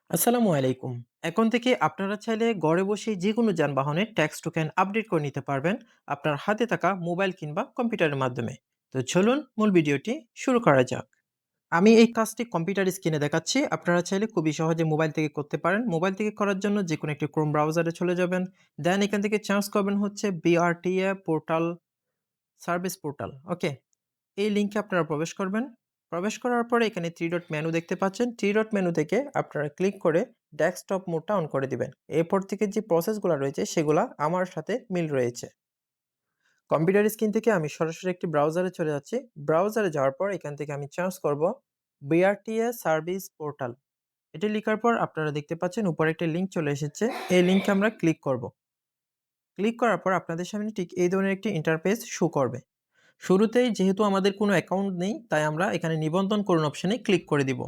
আসসালামু আলাইকুম। এখন থেকে আপনারা চাইলে ঘরে বসে যেকোনো যানবাহনের ট্যাক্স টোকেন আপডেট করে নিতে পারবেন আপনার হাতে থাকা মোবাইল কিংবা কম্পিউটারের মাধ্যমে। তো চলুন মূল ভিডিওটি শুরু করা যাক। আমি এই কাজটি কম্পিউটার স্ক্রিনে দেখাচ্ছি। আপনারা চাইলে খুবই সহজে মোবাইল থেকে করতে পারেন। মোবাইল থেকে করার জন্য যেকোনো একটি ক্রোম ব্রাউজারে চলে যাবেন। দেন এখান থেকে চার্জ করবেন হচ্ছে বিআরটিএ পোর্টাল সার্ভিস পোর্টাল। ওকে? এই লিঙ্কে আপনারা প্রবেশ করবেন। প্রবেশ করার পরে এখানে 3 ডট মেনু দেখতে পাচ্ছেন। 3 ডট মেনু থেকে আপনারা ক্লিক করে ডেস্কটপ মোডটা অন করে দিবেন। এরপর থেকে যে প্রসেসগুলা রয়েছে সেগুলা আমার সাথে মিল রয়েছে। কম্পিউটার স্ক্রিন থেকে আমি সরাসরি একটি ব্রাউজারে চলে যাচ্ছি। ব্রাউজারে যাওয়ার পর এখান থেকে আমি চার্জ করব বিআরটিএ সার্ভিস পোর্টাল। এটি লিখার পর আপনারা দেখতে পাচ্ছেন উপরে একটা লিঙ্ক চলে এসেছে। এই লিঙ্কে আমরা ক্লিক করব। ক্লিক করার পর আপনাদের সামনে ঠিক এই ধরনের একটি ইন্টারফেস শো করবে। শুরুতেই যেহেতু আমাদের কোনো অ্যাকাউন্ট নেই, তাই আমরা এখানে নিবন্ধন করুন অপশনে ক্লিক করে দিব।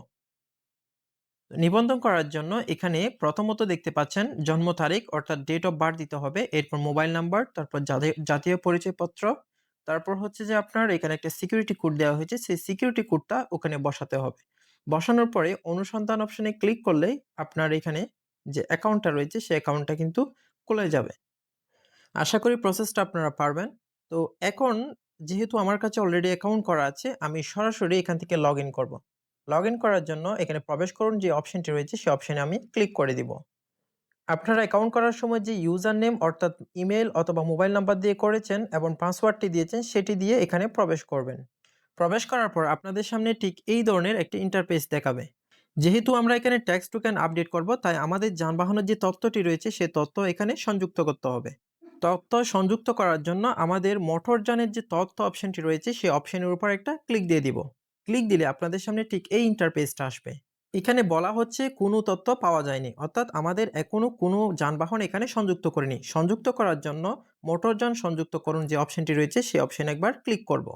নিবন্ধন করার জন্য এখানে প্রথমত দেখতে পাচ্ছেন জন্ম তারিখ অর্থাৎ ডেট অফ বার্থ দিতে হবে। এরপর মোবাইল নাম্বার, তারপর জাতীয় পরিচয়পত্র, তারপর হচ্ছে যে আপনার এখানে একটা সিকিউরিটি কোড দেওয়া হয়েছে, সেই সিকিউরিটি কোডটা ওখানে বসাতে হবে। বসানোর পরে অনুসন্ধান অপশনে ক্লিক করলেই আপনার এখানে যে অ্যাকাউন্টটা রয়েছে, সেই অ্যাকাউন্টটা কিন্তু খুলে যাবে। আশা করি প্রসেসটা আপনারা পারবেন। তো এখন যেহেতু আমার কাছে অলরেডি অ্যাকাউন্ট করা আছে, আমি সরাসরি এখান থেকে লগইন করব। লগইন করার জন্য এখানে প্রবেশ করুন যে অপশনটি রয়েছে, সেই অপশনে আমি ক্লিক করে দিব। আপনারা অ্যাকাউন্ট করার সময় যে ইউজার নেম অর্থাৎ ইমেইল অথবা মোবাইল নাম্বার দিয়ে করেছেন এবং পাসওয়ার্ডটি দিয়েছেন, সেটি দিয়ে এখানে প্রবেশ করবেন। প্রবেশ করার পর আপনাদের সামনে ঠিক এই ধরনের একটি ইন্টারফেস দেখাবে। যেহেতু আমরা এখানে ট্যাক্স টোকেন আপডেট করব, তাই আমাদের যানবাহনের যে তথ্যটি রয়েছে, সে তথ্য এখানে সংযুক্ত করতে হবে। তথ্য সংযুক্ত করার জন্য আমাদের মোটরযানের যে তথ্য অপশনটি রয়েছে, সেই অপশনের উপর একটা ক্লিক দিয়ে দিব। ক্লিক দিলে আপনাদের সামনে ঠিক এই ইন্টারফেসটা আসবে। এখানে বলা হচ্ছে কোনো তথ্য পাওয়া যায়নি। অর্থাৎ আমাদের এখনো কোনো যানবাহন এখানে সংযুক্ত করিনি। সংযুক্ত করার জন্য মোটরযান সংযুক্তকরণ যে অপশনটি রয়েছে, সেই অপশনে একবার ক্লিক করব।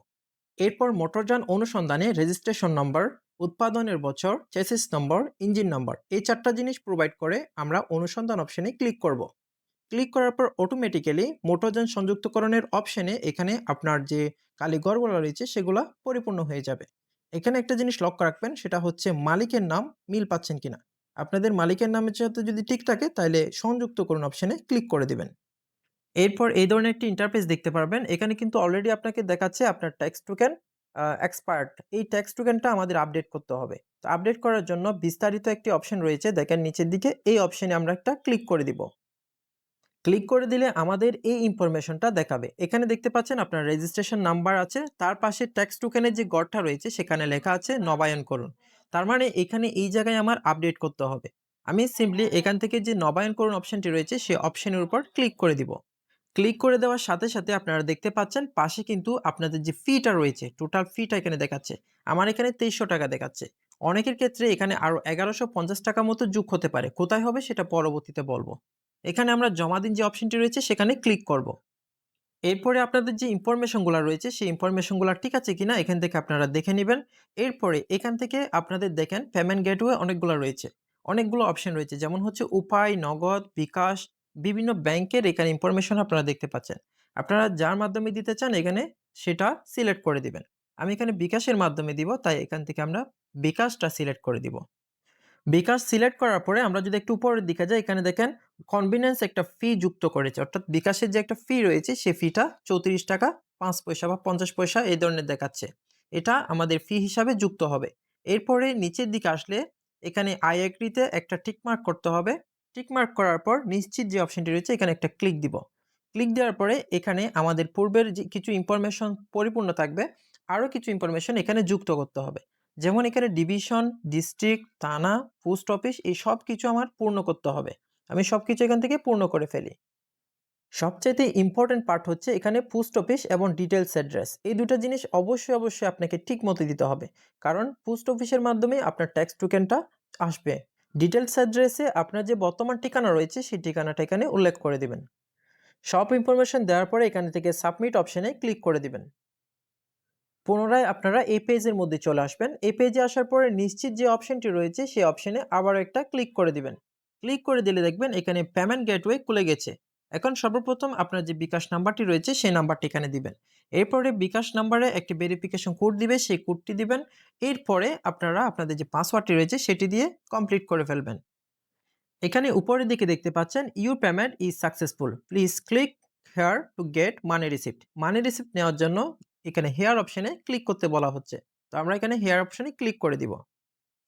এরপর মোটরযান অনুসন্ধানে রেজিস্ট্রেশন নম্বর, উৎপাদনের বছর, চেসিস নম্বর, ইঞ্জিন নম্বর এই ৪ টা জিনিস প্রোভাইড করে আমরা অনুসন্ধান অপশনে ক্লিক করব। ক্লিক করার পর অটোমেটিক্যালি মোটরযান সংযুক্তকরণের অপশনে এখানে আপনার যে কালি ঘরগুলো রয়েছে সেগুলা পরিপূর্ণ হয়ে যাবে। এখানে একটা জিনিস লক্ষ্য রাখবেন, সেটা হচ্ছে মালিকের নাম মিল পাচ্ছেন কিনা। আপনাদের মালিকের নামের সাথে যদি ঠিক থাকে তাহলে সংযুক্তকরণ অপশনে ক্লিক করে দিবেন। এরপর এই ধরনের একটি ইন্টারফেস দেখতে পারবেন। এখানে কিন্তু অলরেডি আপনাকে দেখাচ্ছে আপনার ট্যাক্স টোকেন এক্সপায়ার্ড। এই ট্যাক্স টোকেনটা আমাদের আপডেট করতে হবে। তো আপডেট করার জন্য বিস্তারিত একটি অপশন রয়েছে দেখেন নিচের দিকে, এই অপশনে আমরা একটা ক্লিক করে দিব। ক্লিক করে দিলে আমাদের এই ইনফরমেশনটা দেখাবে। এখানে দেখতে পাচ্ছেন আপনার রেজিস্ট্রেশন নাম্বার আছে। তার পাশে ট্যাক্স টোকেনের যে ঘরটা রয়েছে সেখানে লেখা আছে নবায়ন করুন। তার মানে এখানে এই জায়গায় আমার আপডেট করতে হবে। আমি সিম্পলি এখান থেকে যে নবায়ন করুন অপশনটি রয়েছে সেই অপশনের উপর ক্লিক করে দিব। ক্লিক করে দেওয়ার সাথে, সাথে আপনারা দেখতে পাচ্ছেন পাশে কিন্তু আপনাদের যে ফিটা রয়েছে, টোটাল ফিটা এখানে দেখাচ্ছে। আমার এখানে ৳২৩০০ দেখাচ্ছে। অনেকের ক্ষেত্রে এখানে আরো ৳১১৫০ মতো যোগ হতে পারে। কোথায় হবে সেটা পরবর্তীতে বলব। এখানে আমরা জমা দিন যে অপশনটি রয়েছে সেখানে ক্লিক করব। এরপরে আপনাদের যে ইনফরমেশন গুলা রয়েছে সেই ইনফরমেশন গুলা ঠিক আছে কিনা এখান থেকে আপনারা দেখে নিবেন। এরপরে এখান থেকে আপনাদের দেখেন পেমেন্ট গেটওয়ে অনেকগুলা রয়েছে। অনেকগুলো অপশন রয়েছে যেমন হচ্ছে উপায়, নগদ, বিকাশ, বিভিন্ন ব্যাংকের এখানে ইনফরমেশন আপনারা দেখতে পাচ্ছেন। আপনারা যার মাধ্যমে দিতে চান এখানে সেটা সিলেক্ট করে দিবেন। আমি এখানে বিকাশের মাধ্যমে দিব, তাই এখান থেকে আমরা বিকাশটা সিলেক্ট করে দিব। বিকাশ সিলেক্ট করার পরে আমরা যদি একটু উপরের দিকে যাই, এখানে দেখেন কনভেনিয়েন্স একটা ফি যুক্ত করেছে। অর্থাৎ বিকাশের যে একটা ফি রয়েছে সেই ফিটা ৳৩৪ ৫ পয়সা বা ৫০ পয়সা এই ধরনের দেখাচ্ছে। এটা আমাদের ফি হিসাবে যুক্ত হবে। এরপরে নিচের দিকে আসলে এখানে আই এগ্রি তে একটা টিক মার্ক করতে হবে। টিক মার্ক করার পর নিশ্চিত যে অপশনটি রয়েছে এখানে একটা ক্লিক দিব। ক্লিক দেওয়ার পরে এখানে আমাদের পূর্বের যে কিছু ইনফরমেশন পরিপূর্ণ থাকবে। আরো কিছু ইনফরমেশন এখানে যুক্ত করতে হবে। যেমন এখানে ডিভিশন, ডিস্ট্রিক্ট, থানা, পোস্ট অফিস এই সবকিছু আমার পূর্ণ করতে হবে। আমি সবকিছু এখান থেকে পূর্ণ করে ফেলি। সবচাইতে ইম্পোর্টেন্ট পার্ট হচ্ছে এখানে পোস্ট অফিস এবং ডিটেইলস অ্যাড্রেস। এই ২ টা জিনিস অবশ্যই আপনাকে ঠিক মতো দিতে হবে। কারণ পোস্ট অফিসের মাধ্যমে আপনার ট্যাক্স টোকেনটা আসবে। ডিটেইলস অ্যাড্রেসে আপনার যে বর্তমান ঠিকানা রয়েছে সেই ঠিকানাটা এখানে উল্লেখ করে দিবেন। সব ইনফরমেশন দেওয়ার পরে এখান থেকে সাবমিট অপশনে ক্লিক করে দিবেন। পুনরায় আপনারা এই পেজের মধ্যে চলে আসবেন। এই পেজে আসার পরে নিশ্চিত যে অপশনটি রয়েছে সেই অপশনে আবারও একটা ক্লিক করে দিবেন। ক্লিক করে দিলে দেখবেন এখানে পেমেন্ট গেটওয়ে খুলে গেছে। এখন সর্বপ্রথম আপনার যে বিকাশ নাম্বারটি রয়েছে সেই নাম্বারটি এখানে দিবেন। এরপরে বিকাশ নাম্বারে একটি ভেরিফিকেশন কোড দিবে, সেই কোডটি দিবেন। এরপরে আপনারা আপনাদের যে পাসওয়ার্ডটি রয়েছে সেটি দিয়ে কমপ্লিট করে ফেলবেন। এখানে উপরের দিকে দেখতে পাচ্ছেন your payment is successful. Please click here to get money receipt. Money receipt নেওয়ার জন্য এখানে হেয়ার অপশনে ক্লিক করতে বলা হচ্ছে। তো আমরা এখানে হেয়ার অপশনে ক্লিক করে দিব।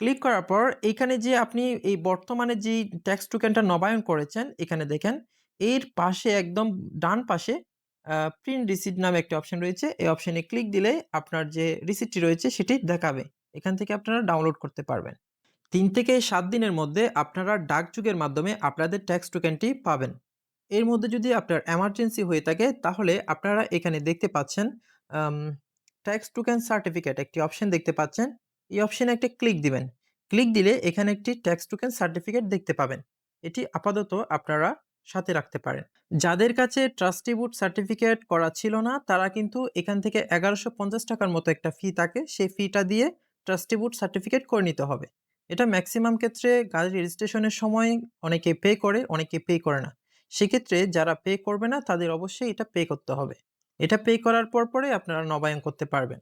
ক্লিক করার পর এইখানে যে আপনি এই বর্তমানে যেই ট্যাক্স টোকেনটা নবায়ন করেছেন, এখানে দেখেন এর পাশে একদম ডান পাশে প্রিন্ট রিসিপ্ট নামে একটা অপশন রয়েছে। এই অপশনে ক্লিক দিলে আপনার যে রিসিপ্টটি রয়েছে সেটি দেখাবে। এখান থেকে আপনারা ডাউনলোড করতে পারবেন। ৩ থেকে ৭ দিনের মধ্যে আপনারা ডাকযোগের মাধ্যমে আপনাদের ট্যাক্স টোকেনটি পাবেন। এর মধ্যে যদি আপনার এমার্জেন্সি হয়ে থাকে তাহলে আপনারা এখানে দেখতে পাচ্ছেন আম ট্যাক্স টোকেন সার্টিফিকেট একটি অপশন দেখতে পাচ্ছেন। এই অপশনে একটা ক্লিক দিবেন। ক্লিক দিলে এখানে একটি ট্যাক্স টোকেন সার্টিফিকেট দেখতে পাবেন। এটি আপাতত আপনারা সাথে রাখতে পারেন। যাদের কাছে ট্রাস্টিবোর্ড সার্টিফিকেট করা ছিল না তারা কিন্তু এখান থেকে ৳১১৫০ র মতো একটা ফি থাকে। সেই ফিটা দিয়ে ট্রাস্টিবোর্ড সার্টিফিকেট করে নিতে হবে। এটা মেক্সিমাম ক্ষেত্রে গাড়ি রেজিস্ট্রেশনের সময় অনেকে পে করে, অনেকে পে করে না। সেক্ষেত্রে যারা পে করবে না তাদের অবশ্যই এটা পে করতে হবে। এটা পে করার পরে আপনারা নবায়ন করতে পারবেন।